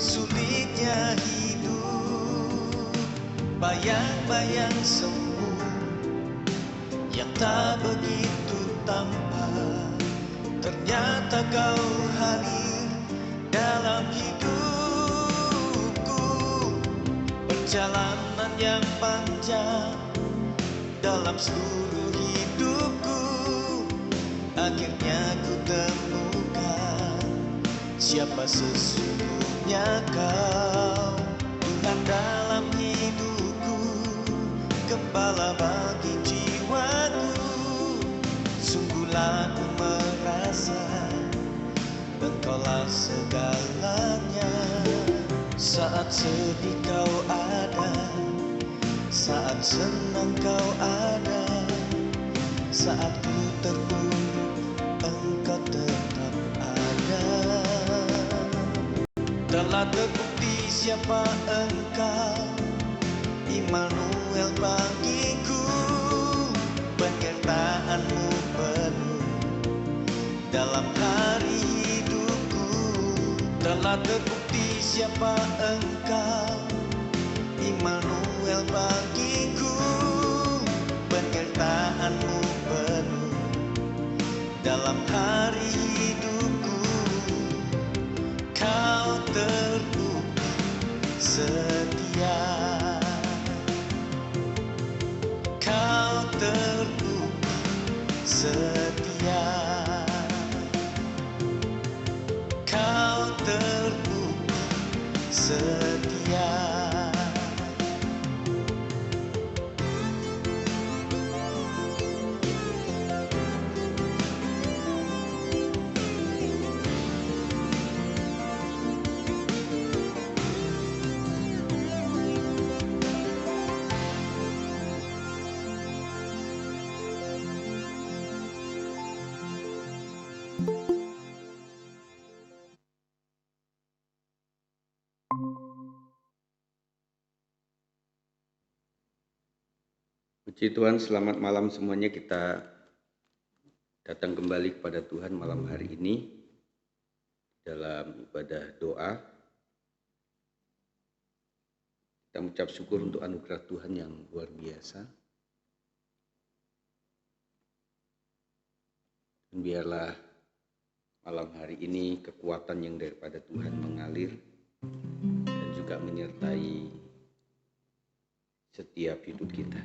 sulitnya hidup, bayang-bayang semu yang tak begitu tampak, ternyata kau hadir dalam hidupku. Perjalanan yang panjang dalam seluruh hidupku, akhirnya ku temukan siapa sesungguhnya kau. Tuhan dalam hidupku, gembala bagi jiwaku. Sungguhlah ku merasa Engkaulah segalanya. Saat sedih kau ada, saat senang kau ada, saat ku terpuruk Engkau tetap ada. Telah terbukti siapa Engkau, Immanuel bagiku. Penyertaanmu penuh dalam hari hidupku. Telah terbukti siapa Engkau, Immanuel bagiku. Penyertaanmu penuh dalam hari hidupku. Kau terbukti setia, kau terbukti setia, kau terbukti setia. Puji Tuhan, selamat malam semuanya. Kita datang kembali kepada Tuhan malam hari ini dalam ibadah doa. Kita mengucap syukur untuk anugerah Tuhan yang luar biasa. Dan biarlah malam hari ini kekuatan yang daripada Tuhan mengalir dan juga menyertai setiap hidup kita.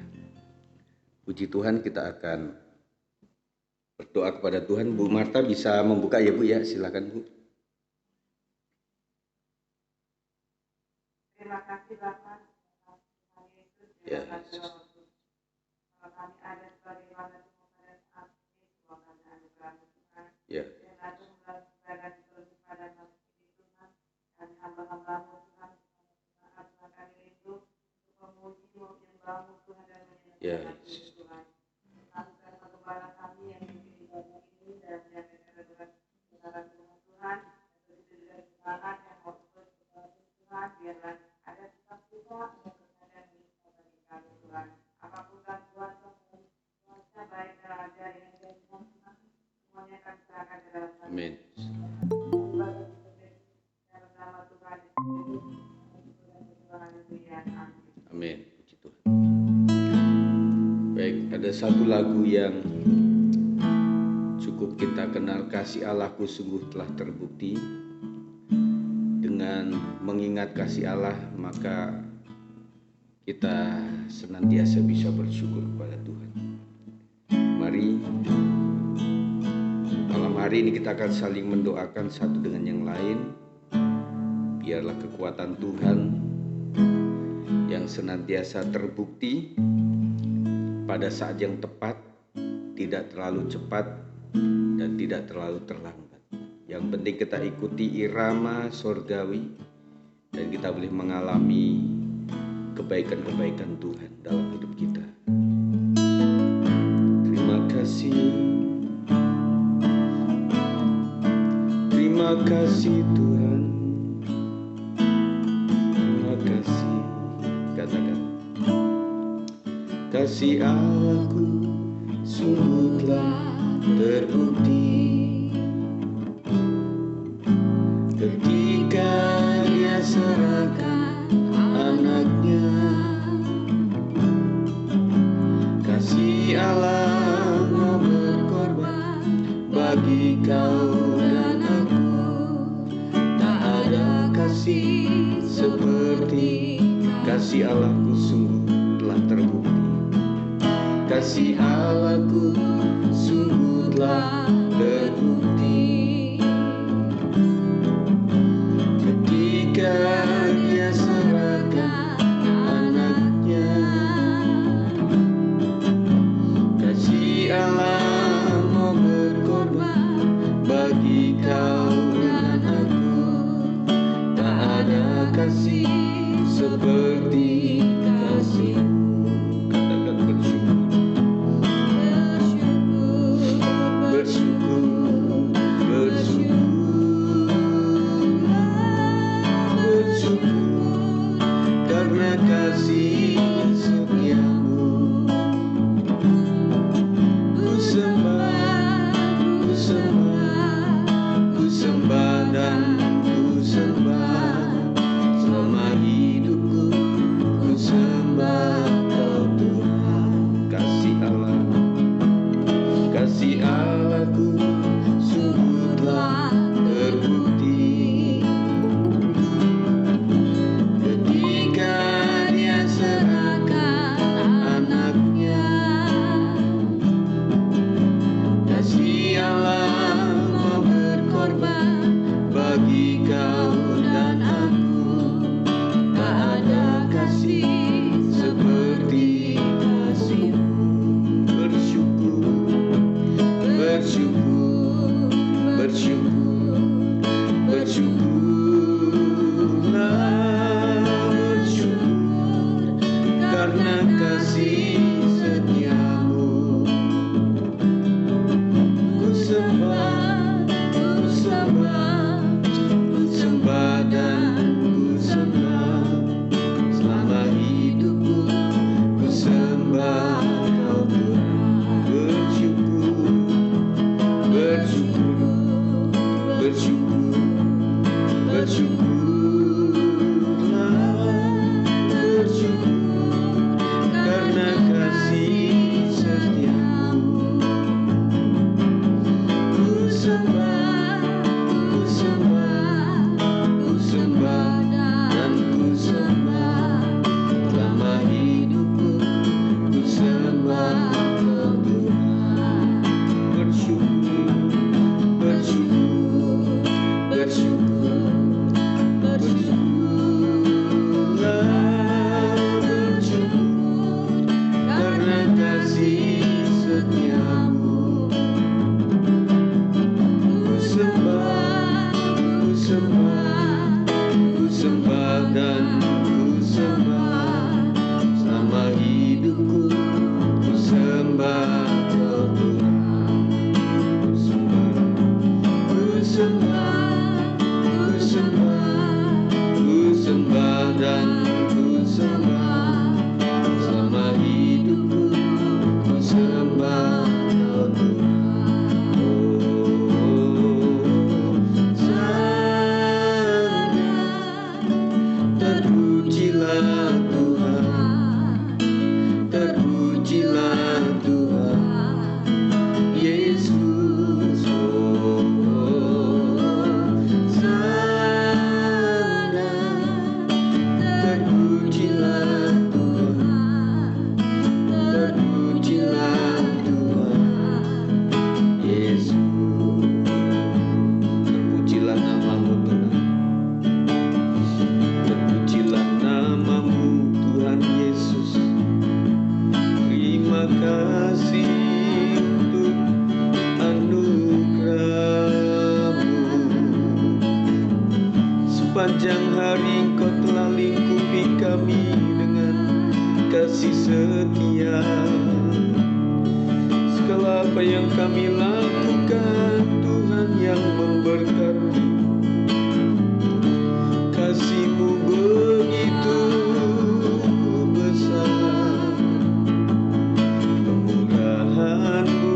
Puji Tuhan, kita akan berdoa kepada Tuhan. Bu Marta bisa membuka ya Bu ya, silakan Bu. Terima kasih Bapak. Ya. Kalau kami ada sebagaimana Tuhan pada saat ini, semua kami anugerah Tuhan. Ya. Dan aku melakukan seluruh pada masa ini Tuhan, dan hamba-hambamu Tuhan, Tuhan kami rindu untuk memuji, menyembahmu Tuhan dan menyenangkan Tuhan. Lakukan pengembala kami yang di ibadah ini dan menjaga kebenaran Tuhan, dan juga kesalahan yang mau terus Tuhan, biarlah ada sifat kita yang berada di bagi kami Tuhan. Apapun cuaca baik ada yang Tuhan, semuanya akan serahkan ke dalam kami. Amin. Dalam nama Tuhan Amin. Puji Tuhan. Baik, ada satu lagu yang cukup kita kenal, kasih Allahku sungguh telah terbukti. Dengan mengingat kasih Allah, maka kita senantiasa bisa bersyukur kepada Tuhan. Mari malam hari ini kita akan saling mendoakan satu dengan yang lain. Biarlah kekuatan Tuhan yang senantiasa terbukti pada saat yang tepat, tidak terlalu cepat dan tidak terlalu terlambat. Yang penting kita ikuti irama sorgawi dan kita boleh mengalami kebaikan-kebaikan Tuhan dalam hidup kita. Terima kasih, terima kasih Tuhan, terima kasih. Katakan, kasih Allahku sungguh telah terbukti ketika Dia Kau dan aku, tak ada kasih seperti kasih Allahku sungguh telah terbukti. Kasih Allahku sungguh telah terbukti. Ketika Dia serahkan anaknya, kasih Allah mau berkorban bagi kau dan aku. Tak ada kasih seperti kasih-Mu. Katakan bersyukur, bersyukur, bersyukur, bersyukur karena kasih setia-Mu. Ku sembah, ku sembah, ku sembah dan ku sembah selama hidupku. Ku sembah Kau Tuhan. Kasih Allah, kasih Allahku sungguh telah terbukti. Ketika Dia serahkan anaknya, kasih Allah mau berkorban bagi kau dan aku. Tak ada kasih seperti kasih-Mu. Bersyukur, bersyukur, bersyukur, bersyukurlah, bersyukur karena kasih setia-Mu. Ku sembah, ku sembah, ku sembah dan ku sembah selama hidupku. Ku sembah Kau Tuhan. Bersyukur, bersyukur, bersyukur, bersyukurlah, bersyukur karena kasih setia-Mu. Ku sembah, ku sembah, ku sembah dan ku sembah selama hidupku. Ku sembah Kau Tuhan. Bersyukur, bersyukur, bersyukur, bersyukurlah, bersyukur karena kasih setia-Mu. Ku sembah, ku sembah, ku sembah dan ku sembah selama hidupku. Ku sembah Kau Tuhan. Ku sembah, ku sembah, ku sembah dan ku sembah selama hidupku. Ku sembah Kau Tuhan. Sana terpujilah Tuhan, terpujilah Tuhan Yesus. Sana terpujilah Tuhan, terpujilah Tuhan Yesus. Terpujilah nama-Mu Tuhan, terpujilah nama-Mu Tuhan Yesus. Terima kasih untuk anugerah-Mu. Sepanjang hari Engkau telah lingkupi kami dengan kasih setia. Segala apa yang kami lakukan, Tuhan yang memberkati. Kasih-Mu begitu besar, kemurahan-Mu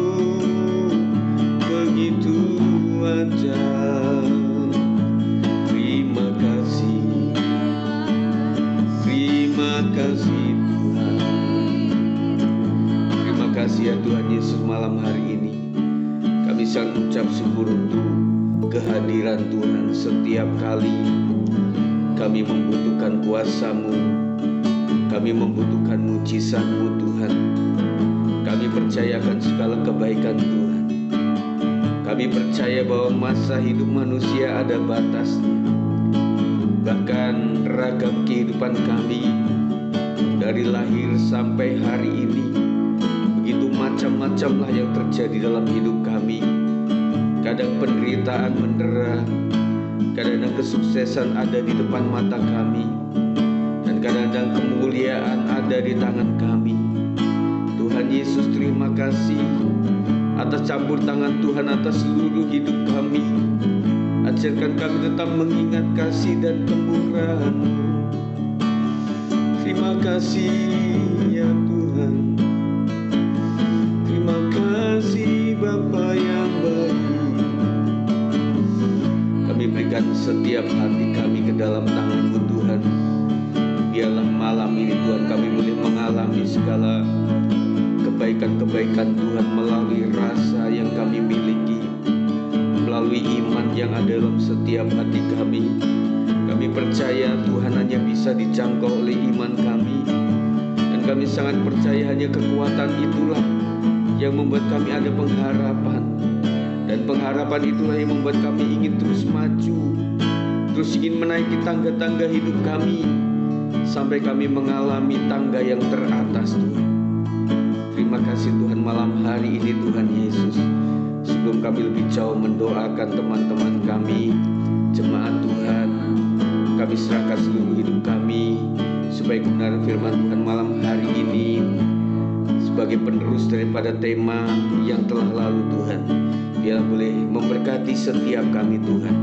begitu ajaib. Terima kasih, terima kasih Tuhan. Terima kasih ya Tuhan Yesus, malam hari ini kami bisa mengucap syukur untuk kehadiran Tuhan. Setiap kali kami membutuhkan kuasa-Mu, kami membutuhkan mujizat-Mu Tuhan. Kami percayakan segala kebaikan Tuhan. Kami percaya bahwa masa hidup manusia ada batasnya. Bahkan ragam kehidupan kami dari lahir sampai hari ini, begitu macam-macamlah yang terjadi dalam hidup kami. Kadang penderitaan mendera, kadang kesuksesan ada di depan mata kami, dan kadang kemuliaan ada di tangan kami. Tuhan Yesus, terima kasih atas campur tangan Tuhan atas seluruh hidup kami. Ajarkan kami tetap mengingat kasih dan kemurahan-Mu. Terima kasih ya Tuhan. Terima kasih Bapa yang baik. Kami berikan setiap hati kami ke dalam tangan-Mu Tuhan. Biarlah malam ini Tuhan kami boleh mengalami segala kebaikan-kebaikan Tuhan melalui rasa yang kami miliki, melalui iman yang ada dalam setiap hati kami. Kami percaya Tuhan hanya bisa dijangkau oleh iman kami, dan kami sangat percaya hanya kekuatan itulah yang membuat kami ada pengharapan, dan pengharapan itulah yang membuat kami ingin terus maju, terus ingin menaiki tangga-tangga hidup kami sampai kami mengalami tangga yang teratas Tuhan. Terima kasih Tuhan malam hari ini Tuhan Yesus. Sebelum kami lebih jauh mendoakan teman-teman kami, jemaat Tuhan, kami serahkan seluruh hidup kami supaya kebenaran firman Tuhan malam hari ini sebagai penerus daripada tema yang telah lalu Tuhan, biarlah boleh memberkati setiap kami Tuhan,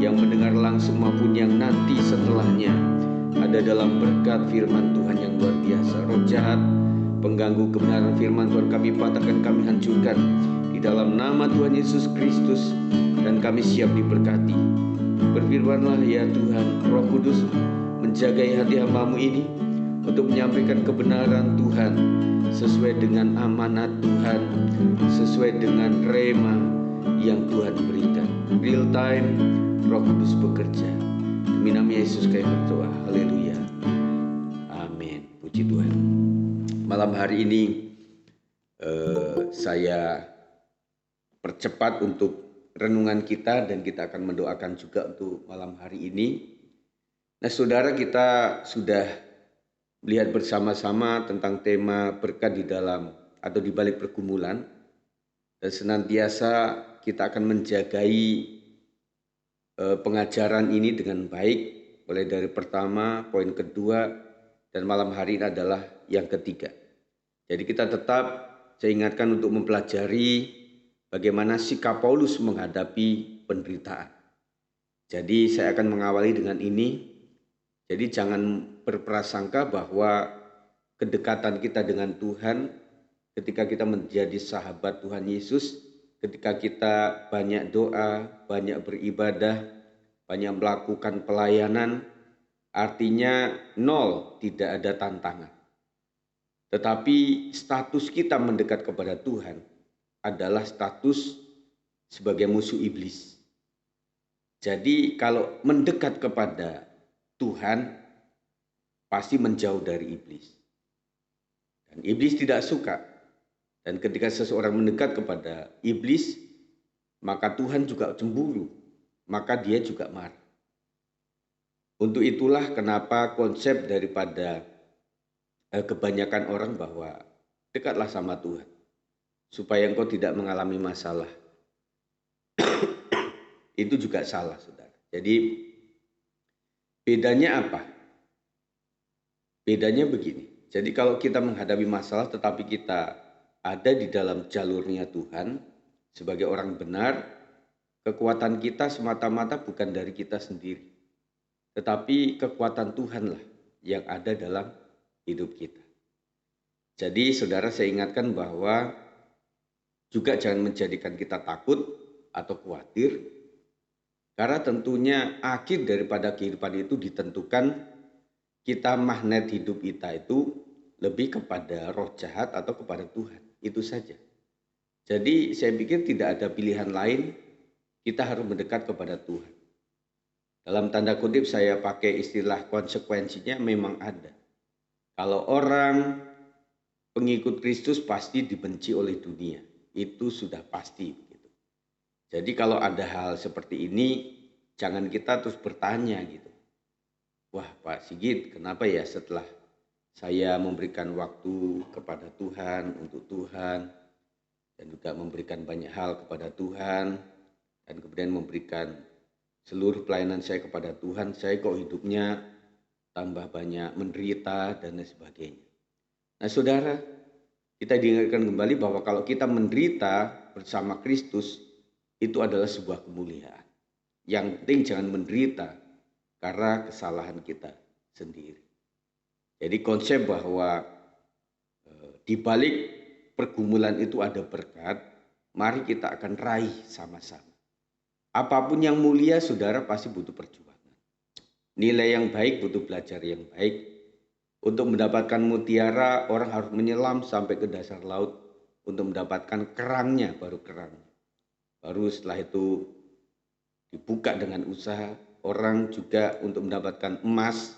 yang mendengar langsung maupun yang nanti setelahnya ada dalam berkat firman Tuhan yang luar biasa. Roh jahat, pengganggu kebenaran firman Tuhan, kami patahkan, kami hancurkan di dalam nama Tuhan Yesus Kristus, dan kami siap diberkati. Berfirmanlah ya Tuhan, Roh Kudus menjagai hati hamba-Mu ini untuk menyampaikan kebenaran Tuhan sesuai dengan amanat Tuhan, sesuai dengan rema yang Tuhan berikan. Real time Roh Kudus bekerja. Demi nama Yesus kami berdoa. Haleluya. Amin. Puji Tuhan. Malam hari ini saya percepat untuk renungan kita, dan kita akan mendoakan juga untuk malam hari ini. Nah saudara, kita sudah melihat bersama-sama tentang tema berkat di dalam atau di balik pergumulan, dan senantiasa kita akan menjagai pengajaran ini dengan baik, mulai dari pertama, poin kedua, dan malam hari ini adalah yang ketiga. Jadi kita tetap, saya ingatkan untuk mempelajari bagaimana sikap Paulus menghadapi penderitaan. Jadi saya akan mengawali dengan ini. Jadi jangan berprasangka bahwa kedekatan kita dengan Tuhan ketika kita menjadi sahabat Tuhan Yesus, ketika kita banyak doa, banyak beribadah, banyak melakukan pelayanan, artinya nol, tidak ada tantangan. Tetapi status kita mendekat kepada Tuhan adalah status sebagai musuh iblis. Jadi kalau mendekat kepada Tuhan, pasti menjauh dari iblis. Dan iblis tidak suka. Dan ketika seseorang mendekat kepada iblis, maka Tuhan juga cemburu, maka dia juga marah. Untuk itulah kenapa konsep daripada kebanyakan orang bahwa dekatlah sama Tuhan, supaya engkau tidak mengalami masalah. Itu juga salah, saudara. Jadi bedanya apa? Bedanya begini. Jadi kalau kita menghadapi masalah tetapi kita ada di dalam jalurnya Tuhan sebagai orang benar, kekuatan kita semata-mata bukan dari kita sendiri, tetapi kekuatan Tuhanlah yang ada dalam hidup kita. Jadi saudara, saya ingatkan bahwa juga jangan menjadikan kita takut atau khawatir, karena tentunya akhir daripada kehidupan itu ditentukan kita magnet hidup kita itu lebih kepada roh jahat atau kepada Tuhan. Itu saja. Jadi saya pikir tidak ada pilihan lain, kita harus mendekat kepada Tuhan. Dalam tanda kutip saya pakai istilah konsekuensinya memang ada. Kalau orang pengikut Kristus pasti dibenci oleh dunia, itu sudah pasti begitu. Jadi kalau ada hal seperti ini, jangan kita terus bertanya gitu. Wah Pak Sigit, kenapa ya setelah saya memberikan waktu kepada Tuhan, untuk Tuhan, dan juga memberikan banyak hal kepada Tuhan, dan kemudian memberikan seluruh pelayanan saya kepada Tuhan, saya kok hidupnya tambah banyak menderita dan lain sebagainya. Nah saudara, kita diingatkan kembali bahwa kalau kita menderita bersama Kristus, itu adalah sebuah kemuliaan. Yang penting jangan menderita karena kesalahan kita sendiri. Jadi konsep bahwa di balik pergumulan itu ada berkat, mari kita akan raih sama-sama. Apapun yang mulia, saudara pasti butuh perjuangan. Nilai yang baik butuh belajar yang baik. Untuk mendapatkan mutiara, orang harus menyelam sampai ke dasar laut untuk mendapatkan kerangnya, baru kerangnya. Baru setelah itu dibuka dengan usaha. Orang juga untuk mendapatkan emas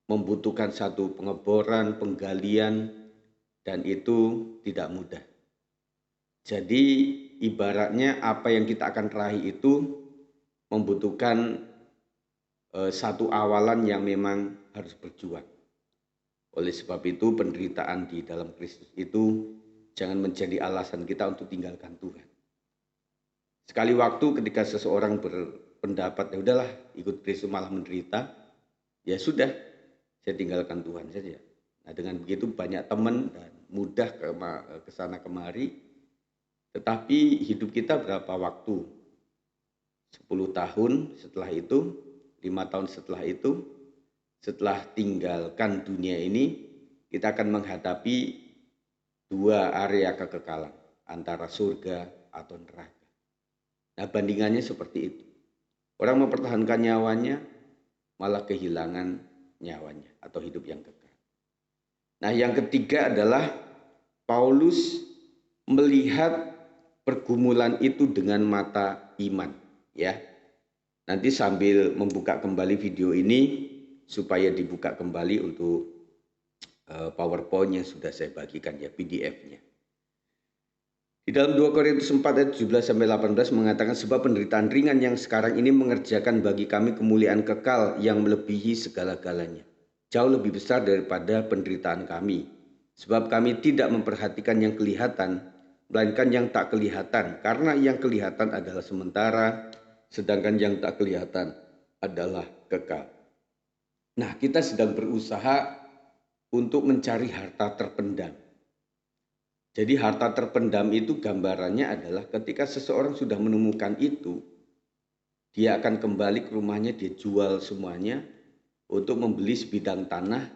membutuhkan satu pengeboran, penggalian, dan itu tidak mudah. Jadi ibaratnya apa yang kita akan raih itu membutuhkan satu awalan yang memang harus berjuang. Oleh sebab itu penderitaan di dalam Kristus itu jangan menjadi alasan kita untuk tinggalkan Tuhan. Sekali waktu ketika seseorang berpendapat, ya udahlah ikut Kristus malah menderita, ya sudah, saya tinggalkan Tuhan saja. Nah dengan begitu banyak teman dan mudah ke sana kemari, tetapi hidup kita berapa waktu? 10 tahun setelah itu, 5 tahun setelah itu, setelah tinggalkan dunia ini, kita akan menghadapi dua area kekekalan, antara surga atau neraka. Nah bandingannya seperti itu. Orang mempertahankan nyawanya, malah kehilangan nyawanya atau hidup yang kekal. Nah yang ketiga adalah Paulus melihat pergumulan itu dengan mata iman. Ya, nanti sambil membuka kembali video ini supaya dibuka kembali untuk PowerPoint yang sudah saya bagikan ya, PDF-nya. Di dalam 2 Korintus 4 ayat 17-18 mengatakan sebab penderitaan ringan yang sekarang ini mengerjakan bagi kami kemuliaan kekal yang melebihi segala-galanya. Jauh lebih besar daripada penderitaan kami. Sebab kami tidak memperhatikan yang kelihatan, melainkan yang tak kelihatan. Karena yang kelihatan adalah sementara, sedangkan yang tak kelihatan adalah kekal. Nah, kita sedang berusaha untuk mencari harta terpendam. Jadi harta terpendam itu gambarannya adalah ketika seseorang sudah menemukan itu, dia akan kembali ke rumahnya, dia jual semuanya untuk membeli sebidang tanah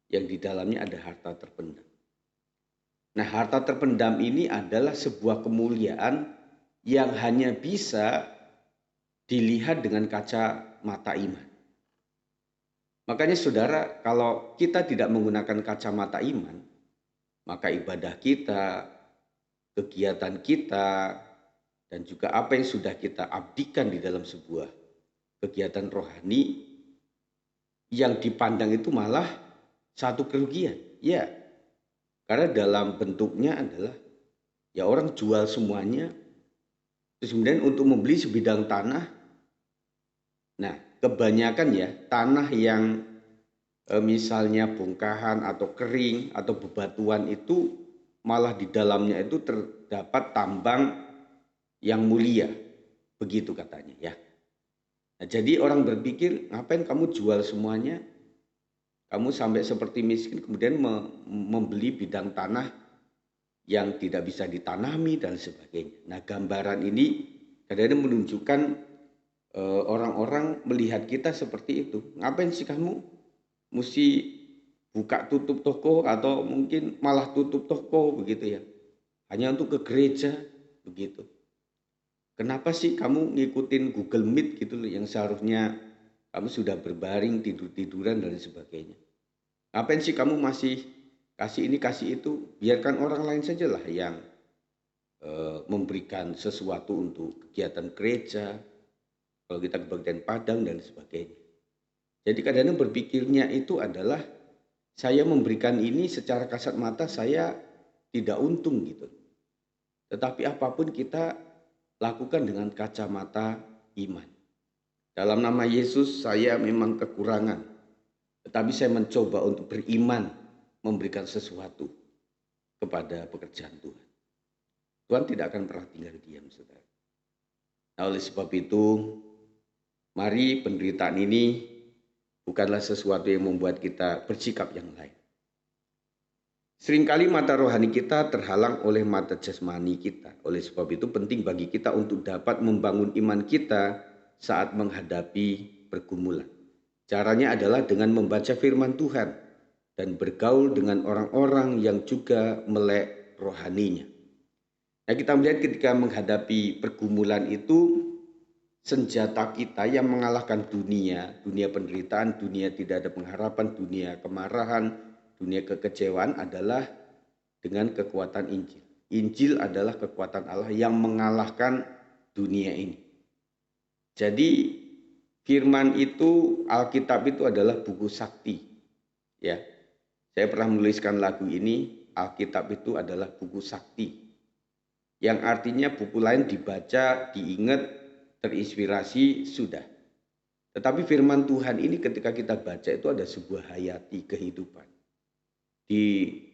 yang di dalamnya ada harta terpendam. Nah, harta terpendam ini adalah sebuah kemuliaan yang hanya bisa dilihat dengan kaca mata iman. Makanya saudara, kalau kita tidak menggunakan kacamata iman, maka ibadah kita, kegiatan kita, dan juga apa yang sudah kita abdikan di dalam sebuah kegiatan rohani, yang dipandang itu malah satu kerugian. Ya, karena dalam bentuknya adalah ya orang jual semuanya, terus kemudian untuk membeli sebidang tanah. Nah, kebanyakan ya tanah yang misalnya bongkahan atau kering atau bebatuan itu malah di dalamnya itu terdapat tambang yang mulia, begitu katanya ya. Nah, jadi orang berpikir ngapain kamu jual semuanya, kamu sampai seperti miskin kemudian membeli bidang tanah yang tidak bisa ditanami dan sebagainya. Nah gambaran ini kadang-kadang menunjukkan orang-orang melihat kita seperti itu. Ngapain sih kamu mesti buka tutup toko atau mungkin malah tutup toko begitu ya. Hanya untuk ke gereja begitu. Kenapa sih kamu ngikutin Google Meet gitu loh yang seharusnya kamu sudah berbaring tidur-tiduran dan sebagainya. Ngapain sih kamu masih kasih ini kasih itu? Biarkan orang lain sajalah yang memberikan sesuatu untuk kegiatan gereja, kalau kita kebaktian Padang dan sebagainya. Jadi kadang-kadang berpikirnya itu adalah saya memberikan ini secara kasat mata saya tidak untung gitu. Tetapi apapun kita lakukan dengan kacamata iman. Dalam nama Yesus saya memang kekurangan, tetapi saya mencoba untuk beriman memberikan sesuatu kepada pekerjaan Tuhan. Tuhan tidak akan pernah tinggal diam, saudara. Nah, oleh sebab itu, mari penderitaan ini bukanlah sesuatu yang membuat kita bersikap yang lain. Seringkali mata rohani kita terhalang oleh mata jasmani kita. Oleh sebab itu penting bagi kita untuk dapat membangun iman kita saat menghadapi pergumulan. Caranya adalah dengan membaca firman Tuhan dan bergaul dengan orang-orang yang juga melek rohaninya. Nah, kita melihat ketika menghadapi pergumulan itu, senjata kita yang mengalahkan dunia penderitaan, dunia tidak ada pengharapan, dunia kemarahan, dunia kekecewaan adalah dengan kekuatan Injil. Injil adalah kekuatan Allah yang mengalahkan dunia ini. Jadi firman itu, Alkitab itu adalah buku sakti. Ya, saya pernah menuliskan lagu ini, Alkitab itu adalah buku sakti. Yang artinya buku lain dibaca, diingat, terinspirasi, sudah. Tetapi firman Tuhan ini ketika kita baca itu ada sebuah hayati kehidupan. Di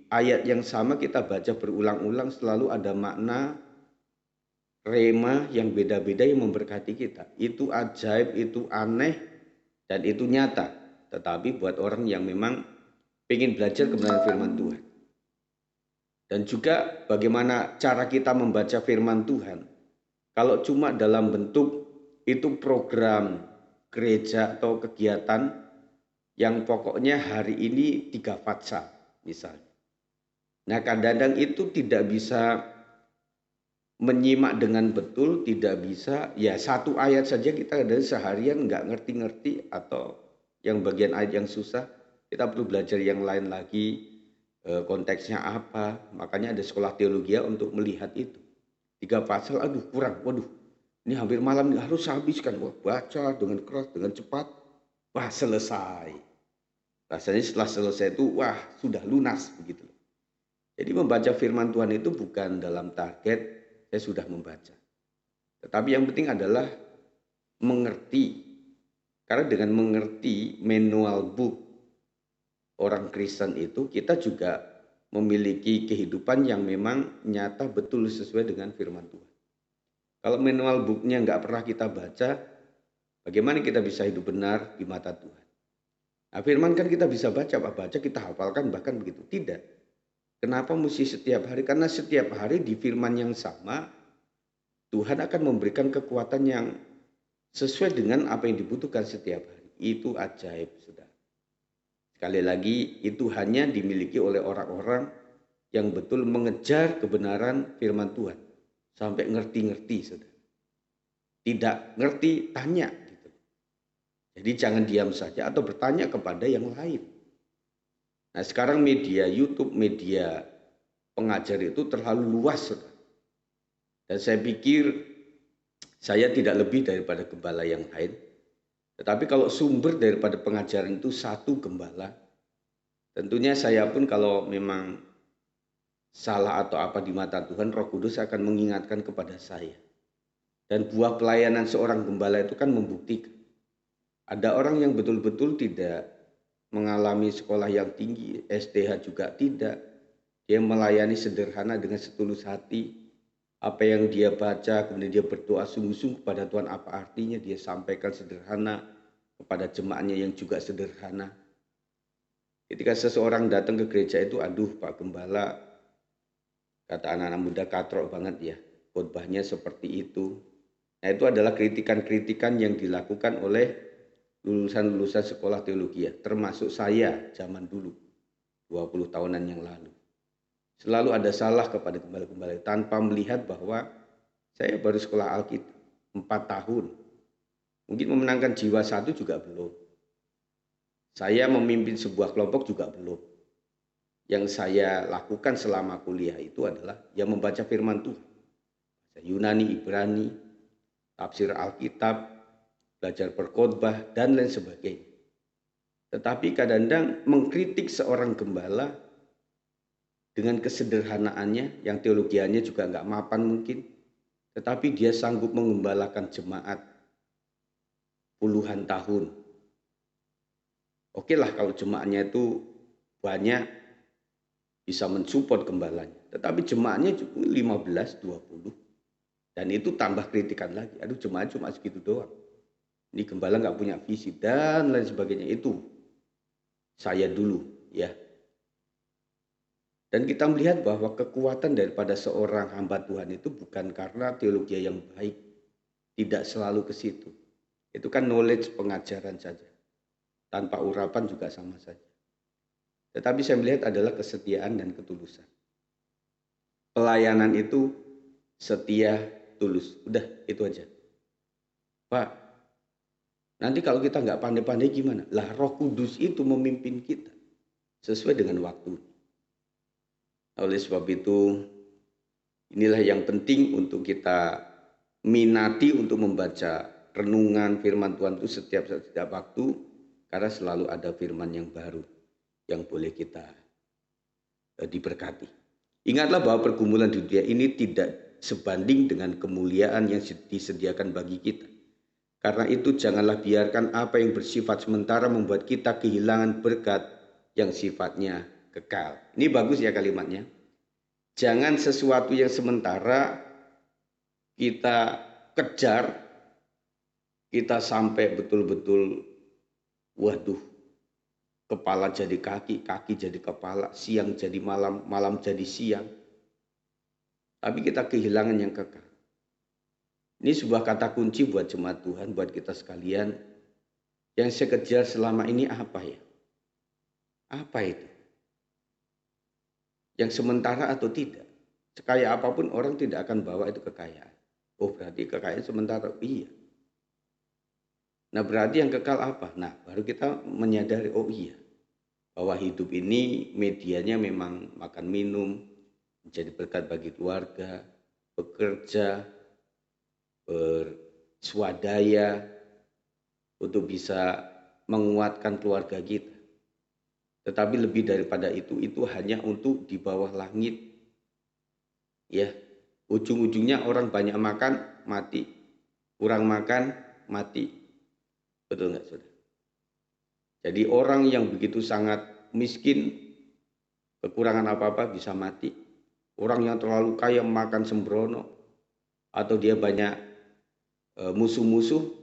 ayat yang sama kita baca berulang-ulang selalu ada makna rema yang beda-beda yang memberkati kita. Itu ajaib, itu aneh, dan itu nyata. Tetapi buat orang yang memang ingin belajar kebenaran firman Tuhan. Dan juga bagaimana cara kita membaca firman Tuhan. Kalau cuma dalam bentuk itu program gereja atau kegiatan yang pokoknya hari ini 3 fatsa misalnya. Nah, kadang-kadang itu tidak bisa menyimak dengan betul, tidak bisa, ya satu ayat saja kita dari seharian nggak ngerti-ngerti, atau yang bagian ayat yang susah kita perlu belajar yang lain lagi. Konteksnya apa, makanya ada sekolah teologi untuk melihat itu. 3 pasal, aduh kurang, waduh ini hampir malam ini harus habiskan. Wah, baca dengan keras, dengan cepat, wah selesai. Rasanya setelah selesai itu, wah sudah lunas begitu. Jadi membaca firman Tuhan itu bukan dalam target saya sudah membaca, tetapi yang penting adalah mengerti. Karena dengan mengerti manual book orang Kristen itu, kita juga memiliki kehidupan yang memang nyata betul sesuai dengan firman Tuhan. Kalau manual booknya nggak pernah kita baca, bagaimana kita bisa hidup benar di mata Tuhan? Nah, firman kan kita bisa baca, kita hafalkan bahkan begitu. Tidak. Kenapa mesti setiap hari? Karena setiap hari di firman yang sama, Tuhan akan memberikan kekuatan yang sesuai dengan apa yang dibutuhkan setiap hari. Itu ajaib, saudara. Sekali lagi, itu hanya dimiliki oleh orang-orang yang betul mengejar kebenaran firman Tuhan. Sampai ngerti-ngerti, saudara. Tidak ngerti, tanya. Gitu. Jadi jangan diam saja atau bertanya kepada yang lain. Nah, sekarang media YouTube, media pengajar itu terlalu luas, saudara. Dan saya pikir saya tidak lebih daripada gembala yang lain. Tetapi kalau sumber daripada pengajaran itu satu gembala, tentunya saya pun kalau memang salah atau apa di mata Tuhan, Roh Kudus akan mengingatkan kepada saya. Dan buah pelayanan seorang gembala itu kan membuktikan. Ada orang yang betul-betul tidak mengalami sekolah yang tinggi, SDH juga tidak. Dia melayani sederhana dengan setulus hati. Apa yang dia baca, kemudian dia berdoa sungguh-sungguh kepada Tuhan, apa artinya, dia sampaikan sederhana kepada jemaatnya yang juga sederhana. Ketika seseorang datang ke gereja itu, aduh Pak Gembala, kata anak-anak muda, katrok banget ya, khotbahnya seperti itu. Nah, itu adalah kritikan-kritikan yang dilakukan oleh lulusan-lulusan sekolah teologi, termasuk saya zaman dulu, 20 tahunan yang lalu. Selalu ada salah kepada gembala-gembala tanpa melihat bahwa saya baru sekolah Alkitab 4 tahun. Mungkin memenangkan jiwa 1 juga belum. Saya memimpin sebuah kelompok juga belum. Yang saya lakukan selama kuliah itu adalah yang membaca firman Tuhan. Yunani, Ibrani, tafsir Alkitab, belajar berkhotbah, dan lain sebagainya. Tetapi kadang-kadang mengkritik seorang gembala dengan kesederhanaannya, yang teologianya juga nggak mapan mungkin, tetapi dia sanggup mengembalakan jemaat puluhan tahun. Oke lah kalau jemaatnya itu banyak, bisa mensupport gembalanya. Tetapi jemaatnya cuma 15, 20. Dan itu tambah kritikan lagi. Aduh, jemaat cuma segitu doang. Ini gembala nggak punya visi dan lain sebagainya. Itu saya dulu ya. Dan kita melihat bahwa kekuatan daripada seorang hamba Tuhan itu bukan karena teologi yang baik. Tidak selalu ke situ. Itu kan knowledge, pengajaran saja. Tanpa urapan juga sama saja. Tetapi saya melihat adalah kesetiaan dan ketulusan. Pelayanan itu setia, tulus. Udah, itu aja. Pak, nanti kalau kita nggak pandai-pandai gimana? Lah, Roh Kudus itu memimpin kita sesuai dengan waktu. Oleh sebab itu, inilah yang penting untuk kita minati untuk membaca renungan firman Tuhan itu setiap waktu, karena selalu ada firman yang baru yang boleh kita diberkati. Ingatlah bahwa pergumulan di dunia ini tidak sebanding dengan kemuliaan yang disediakan bagi kita. Karena itu janganlah biarkan apa yang bersifat sementara membuat kita kehilangan berkat yang sifatnya kekal. Ini bagus ya kalimatnya. Jangan sesuatu yang sementara kita kejar, kita sampai betul-betul waduh, kepala jadi kaki, kaki jadi kepala, siang jadi malam, malam jadi siang. Tapi kita kehilangan yang kekal. Ini sebuah kata kunci buat jemaat Tuhan, buat kita sekalian. Yang saya kejar selama ini apa ya? Apa itu? Yang sementara atau tidak? Sekaya apapun orang tidak akan bawa itu kekayaan. Oh, berarti kekayaan sementara? Iya. Nah, berarti yang kekal apa? Nah, baru kita menyadari, oh iya, bahwa hidup ini medianya memang makan minum, menjadi berkat bagi keluarga, bekerja, berswadaya untuk bisa menguatkan keluarga kita. Tetapi lebih daripada itu hanya untuk di bawah langit. Ya, ujung-ujungnya orang banyak makan, mati. Kurang makan, mati. Betul nggak, saudara? Jadi orang yang begitu sangat miskin, kekurangan apa-apa bisa mati. Orang yang terlalu kaya makan sembrono, atau dia banyak musuh-musuh,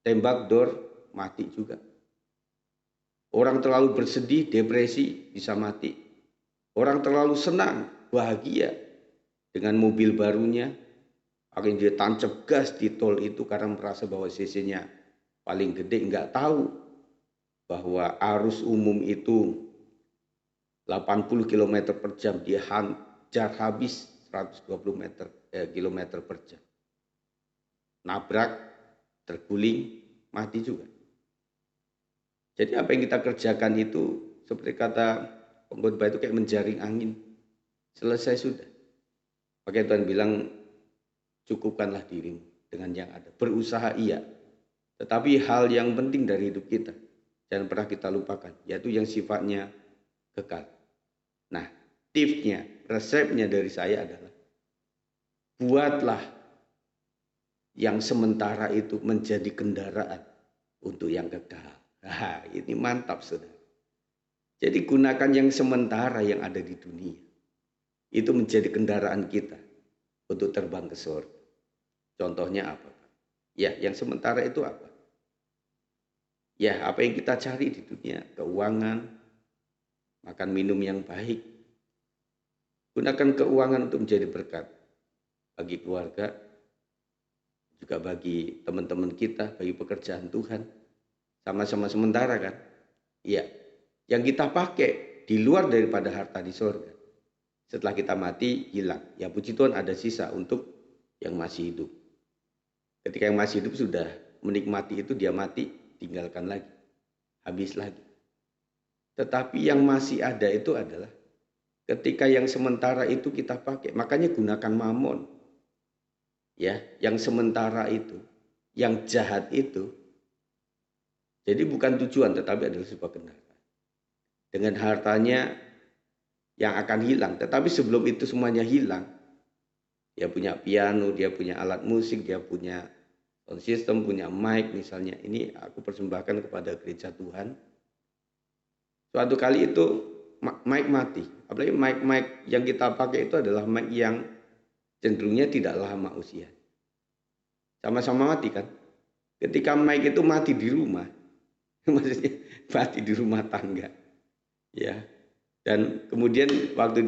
tembak dor, mati juga. Orang terlalu bersedih, depresi, bisa mati. Orang terlalu senang, bahagia dengan mobil barunya, akhirnya dia tancap gas di tol itu karena merasa bahwa CC-nya paling gede, nggak tahu bahwa arus umum itu 80 km per jam, dia hajar habis 120 km per jam. Nabrak, terguling, mati juga. Jadi apa yang kita kerjakan itu seperti kata pengkhotbah itu kayak menjaring angin. Selesai sudah. Makanya Tuhan bilang, cukupkanlah dirimu dengan yang ada. Berusaha iya. Tetapi hal yang penting dari hidup kita, jangan pernah kita lupakan, yaitu yang sifatnya kekal. Nah, tipsnya, resepnya dari saya adalah, buatlah yang sementara itu menjadi kendaraan untuk yang kekal. Nah, ini mantap, saudara. Jadi gunakan yang sementara yang ada di dunia. Itu menjadi kendaraan kita untuk terbang ke surga. Contohnya apa? Ya, yang sementara itu apa? Ya, apa yang kita cari di dunia, keuangan, makan minum yang baik. Gunakan keuangan untuk menjadi berkat bagi keluarga, juga bagi teman-teman kita, bagi pekerjaan Tuhan. Sama-sama sementara kan? Ya, yang kita pakai di luar daripada harta di surga. Setelah kita mati, hilang. Ya puji Tuhan ada sisa untuk yang masih hidup. Ketika yang masih hidup sudah menikmati itu, dia mati, tinggalkan lagi. Habis lagi. Tetapi yang masih ada itu adalah ketika yang sementara itu kita pakai. Makanya gunakan mamon. ya, yang sementara itu, yang jahat itu. Jadi bukan tujuan tetapi adalah sebuah kendaraan. Dengan hartanya yang akan hilang, tetapi sebelum itu semuanya hilang, dia punya piano, dia punya alat musik, dia punya sound system, punya mic misalnya. Ini aku persembahkan kepada gereja Tuhan. Suatu kali itu mic mati. Apalagi mic yang kita pakai itu adalah mic yang cenderungnya tidak lama usia. Sama-sama mati kan? Ketika mic itu mati di rumah, maksudnya mati di rumah tangga, ya. Dan kemudian waktu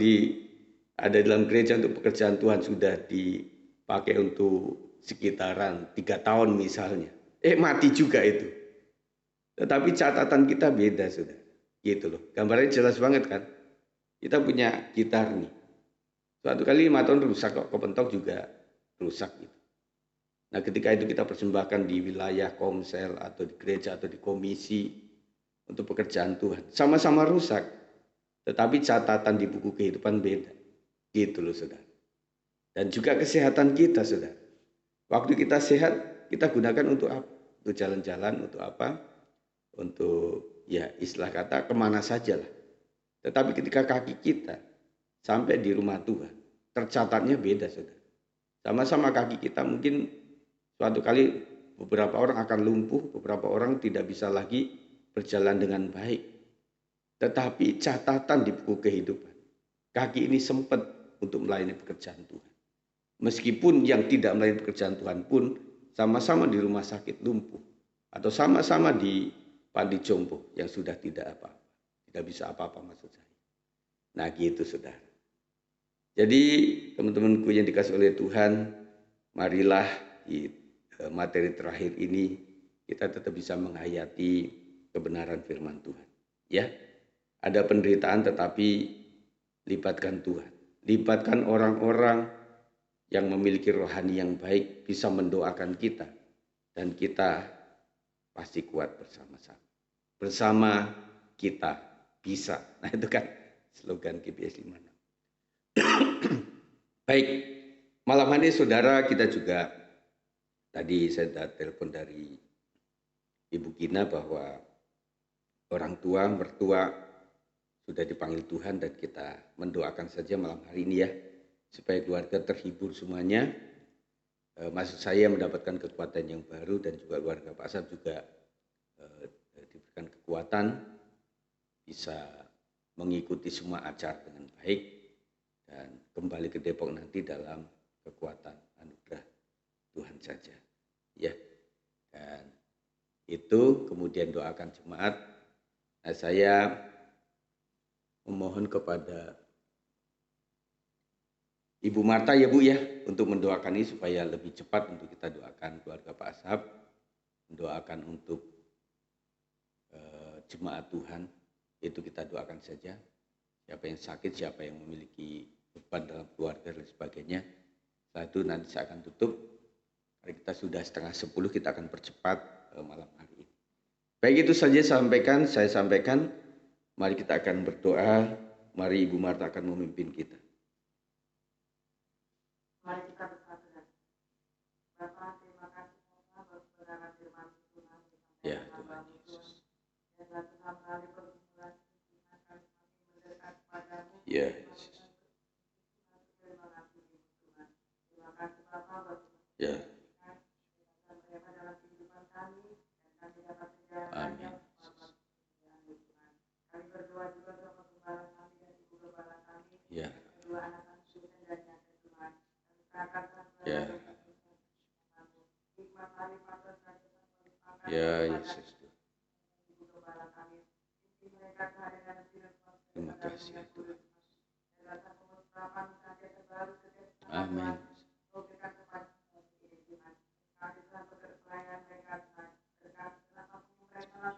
ada dalam gereja untuk pekerjaan Tuhan sudah dipakai untuk sekitaran 3 tahun misalnya, mati juga itu. Tetapi catatan kita beda sudah, gitu loh. Gambarnya jelas banget kan? Kita punya gitar nih, suatu kali 5 tahun rusak kok, kepentok juga rusak gitu. Nah ketika itu kita persembahkan di wilayah komsel atau di gereja atau di komisi untuk pekerjaan Tuhan. Sama-sama rusak. Tetapi catatan di buku kehidupan beda. Gitu loh saudara. Dan juga kesehatan kita saudara. Waktu kita sehat kita gunakan untuk apa? Untuk jalan-jalan, untuk apa? Untuk ya istilah kata kemana saja lah. Tetapi ketika kaki kita sampai di rumah Tuhan, tercatatnya beda saudara. Sama-sama kaki kita mungkin suatu kali beberapa orang akan lumpuh, beberapa orang tidak bisa lagi berjalan dengan baik. Tetapi catatan di buku kehidupan, kaki ini sempat untuk melayani pekerjaan Tuhan. Meskipun yang tidak melayani pekerjaan Tuhan pun sama-sama di rumah sakit lumpuh. Atau sama-sama di panti jompo yang sudah tidak apa-apa. Tidak bisa apa-apa maksud saya. Nah gitu saudara. Jadi teman-temanku yang dikasih oleh Tuhan, marilah di materi terakhir ini kita tetap bisa menghayati kebenaran firman Tuhan. Ya, ada penderitaan tetapi libatkan Tuhan. Libatkan orang-orang yang memiliki rohani yang baik bisa mendoakan kita. Dan kita pasti kuat bersama-sama. Bersama kita bisa. Nah itu kan slogan KBS 56. Baik, malam hari saudara kita juga tadi saya sudah telepon dari Ibu Gina bahwa orang tua, mertua sudah dipanggil Tuhan dan kita mendoakan saja malam hari ini ya. Supaya keluarga terhibur semuanya. Maksud saya mendapatkan kekuatan yang baru dan juga keluarga Pak Asap juga diberikan kekuatan bisa mengikuti semua acara dengan baik dan kembali ke Depok nanti dalam kekuatan anugerah Tuhan saja. Ya, dan itu kemudian doakan jemaat. Nah, saya memohon kepada Ibu Marta ya Bu ya untuk mendoakan ini supaya lebih cepat untuk kita doakan keluarga Pak Ashab, mendoakan untuk jemaat Tuhan, itu kita doakan saja. Siapa yang sakit, siapa yang memiliki beban dalam keluarga dan sebagainya. Setelah itu nanti saya akan tutup. Karena kita sudah 9:30 kita akan percepat malam hari ini. Baik itu saja saya sampaikan. Mari kita akan berdoa. Mari Ibu Marta akan memimpin kita. Mari kita bersatu dan Bapak, terima kasih Bapak kebenaran firman Tuhan. Ya Tuhan Yesus. Dan Tuhan melalui pergumulan Tuhan kami semakin mendekat kepadamu. Ya Yesus. Terima kasih Tuhan. Terima kasih Bapak. Ya. Dalam kehidupan kami dan kami dapat berjalan Amin. Kami berdoa juga untuk pengembala kami dan ibu gembala kami. Ya. Kedua anak kami dan yang Tuhan. Ya. Ya Yesus. Terima kasih ya Tuhan. Amin.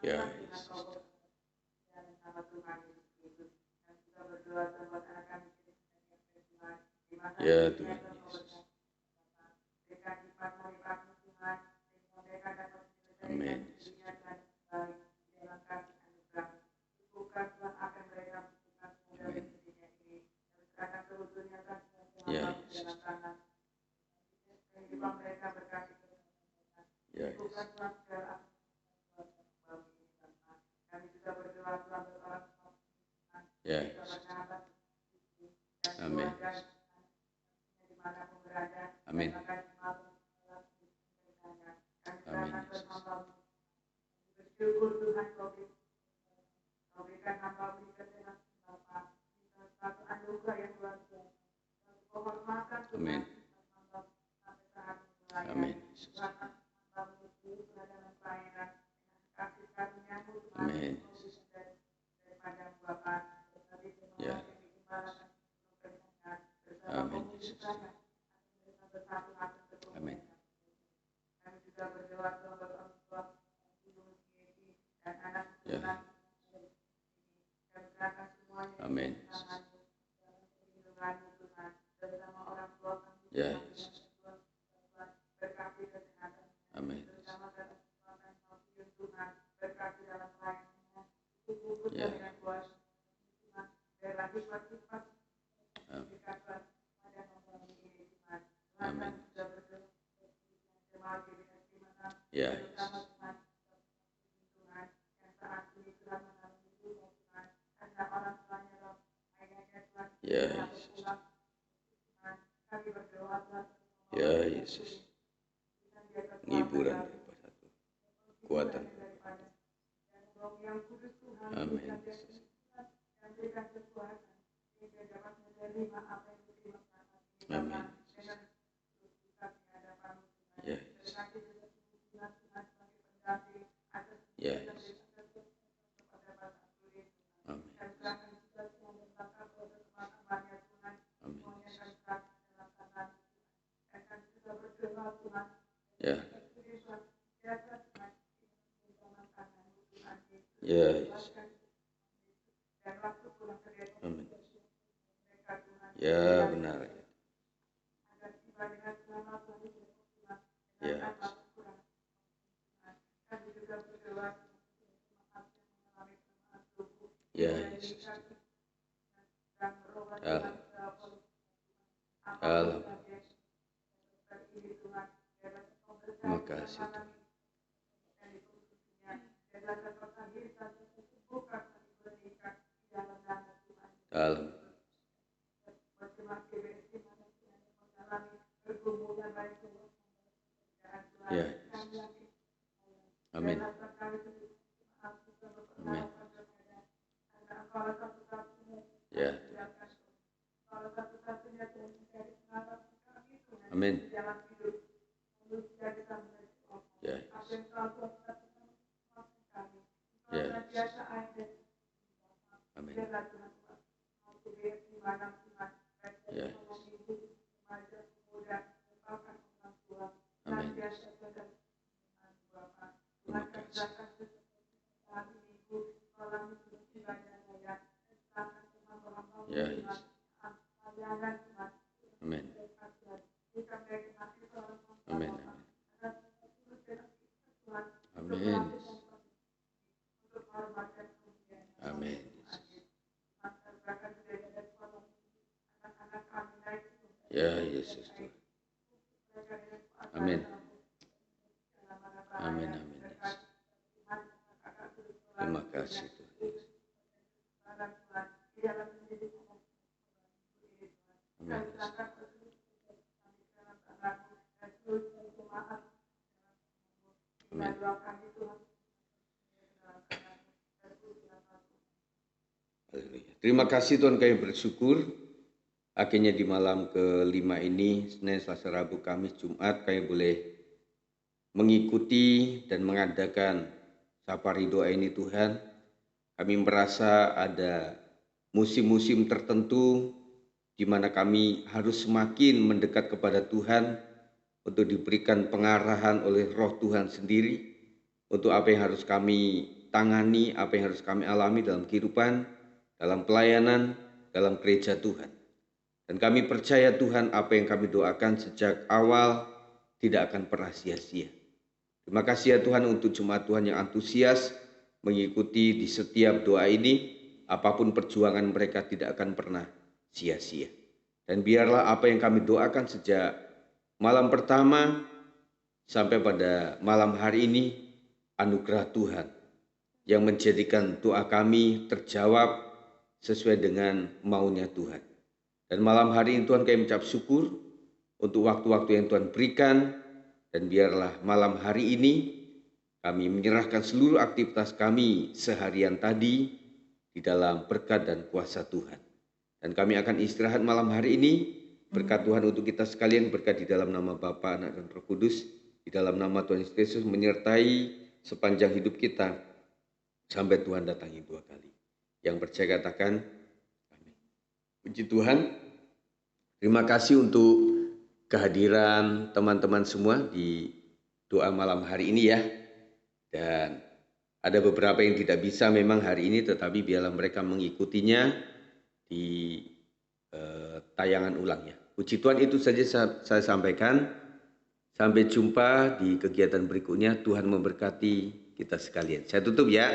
Ya Yesus. Ya Tuhan Yesus. Amin. Ya Yesus. Ya, bukan Tuhan segala kami juga berdoa Tuhan berdoa ya, dan amin, dimanapun berada. amin, amin, bersyukur Tuhan kau berikan hamba kesehatan Bapa, satu anugerah yang luar biasa, penghormatan Tuhan, sampai saat ini amin, Tuhan hamba menyusul dengan pelayanan kasih karunia-Mu Tuhan, amin, daripada Bapa, ya, amin, amin, kami juga berdoa Tuhan buat orang tua dan anak ya, Tuhan, kami serahkan semuanya amin, perlindungan-Mu Tuhan, bersama orang tua kami, ya, berkati kesehatan, amin, bersama dalam kekuatan Tuhan, berkati dalam pelayanannya, cukup ya, dengan kuasa Tuhan, berilah hikmat-hikmat, berikan Tuhan pada hamba ini Tuhan, Tuhan amin, kami juga berdoa, jemaat GBI Cimanam, ya, terutama Tuhan, Tuhan, yang saat ini Tuhan mengalami duka Tuhan, karena orang tuanya Rob, ayahnya Tuhan, ya, pulang, Tuhan, kami berdoa Tuhan, ya, Yesus, hiburan daripada Tuhan, kekuatan, yang kudus Tuhan, amin, dan berikan kekuatan sehingga dapat menerima apa yang diterima amin, dengan susah di hadapan Tuhan. ya, Berkati juga Tuhan sebagai pendamping atas ya, kepada Bapak Tuhan. amin, Dan serahkan juga Tuhan dan Bapak kepada teman-temannya Tuhan. amin, Semuanya akan serahkan dalam tangan Tuhan. Dan kami juga berdoa Tuhan. ya, Biasa Tuhan. Dalam tangan Tuhan. ya, Yesus, Dan waktu pulang ke Depok. amin, Mereka Tuhan. ya, benar, ya, Agar tiba dengan selamat Tuhan di Depok Tuhan. ya, Dengan tanpa kurang. Kami juga berdoa Tuhan mengalami kelemahan tubuh. ya, Yesus, Dan berobat Al- Tuhan secara politik. Alam, Ini Tuhan. terima kasih Tuhan, Dan diputusnya. Dan dalam kota diri satu bukan diberikan di dalam nama Tuhan. alam, Berjemaat GBI mana Tuhan mengalami bergumulnya baik Tuhan. ya, amin, amin, ya, amin, ya, ya, amin, ya, amin, terima kasih, ya, Yesus, amin, amin, amin, amin, ya, Yesus Tuhan, amin, amin, amin, Yesus, terima kasih Tuhan, amin, amin, haleluya. Terima kasih Tuhan, kami bersyukur akhirnya di malam ke-5 ini, Senin, Selasa, Rabu, Kamis, Jumat, kami boleh mengikuti dan mengadakan safari doa ini Tuhan. Kami merasa ada musim-musim tertentu di mana kami harus semakin mendekat kepada Tuhan untuk diberikan pengarahan oleh Roh Tuhan sendiri untuk apa yang harus kami tangani, apa yang harus kami alami dalam kehidupan, dalam pelayanan, dalam gereja Tuhan. Dan kami percaya Tuhan apa yang kami doakan sejak awal tidak akan pernah sia-sia. Terima kasih ya Tuhan untuk jemaat Tuhan yang antusias mengikuti di setiap doa ini. Apapun perjuangan mereka tidak akan pernah sia-sia. Dan biarlah apa yang kami doakan sejak malam pertama sampai pada malam hari ini anugerah Tuhan yang menjadikan doa kami terjawab sesuai dengan maunya Tuhan. Dan malam hari ini Tuhan kami mengucap syukur untuk waktu-waktu yang Tuhan berikan, dan biarlah malam hari ini kami menyerahkan seluruh aktivitas kami seharian tadi di dalam berkat dan kuasa Tuhan. Dan kami akan istirahat malam hari ini. Berkat Tuhan untuk kita sekalian, berkat di dalam nama Bapa, Anak, dan Roh Kudus, di dalam nama Tuhan Yesus menyertai sepanjang hidup kita sampai Tuhan datangi 2 kali. Yang percaya katakan amin. Puji Tuhan. Terima kasih untuk kehadiran teman-teman semua di doa malam hari ini ya. Dan ada beberapa yang tidak bisa memang hari ini, tetapi biarlah mereka mengikutinya di tayangan ulangnya. Puji Tuhan, itu saja saya sampaikan. Sampai jumpa di kegiatan berikutnya. Tuhan memberkati kita sekalian. Saya tutup ya.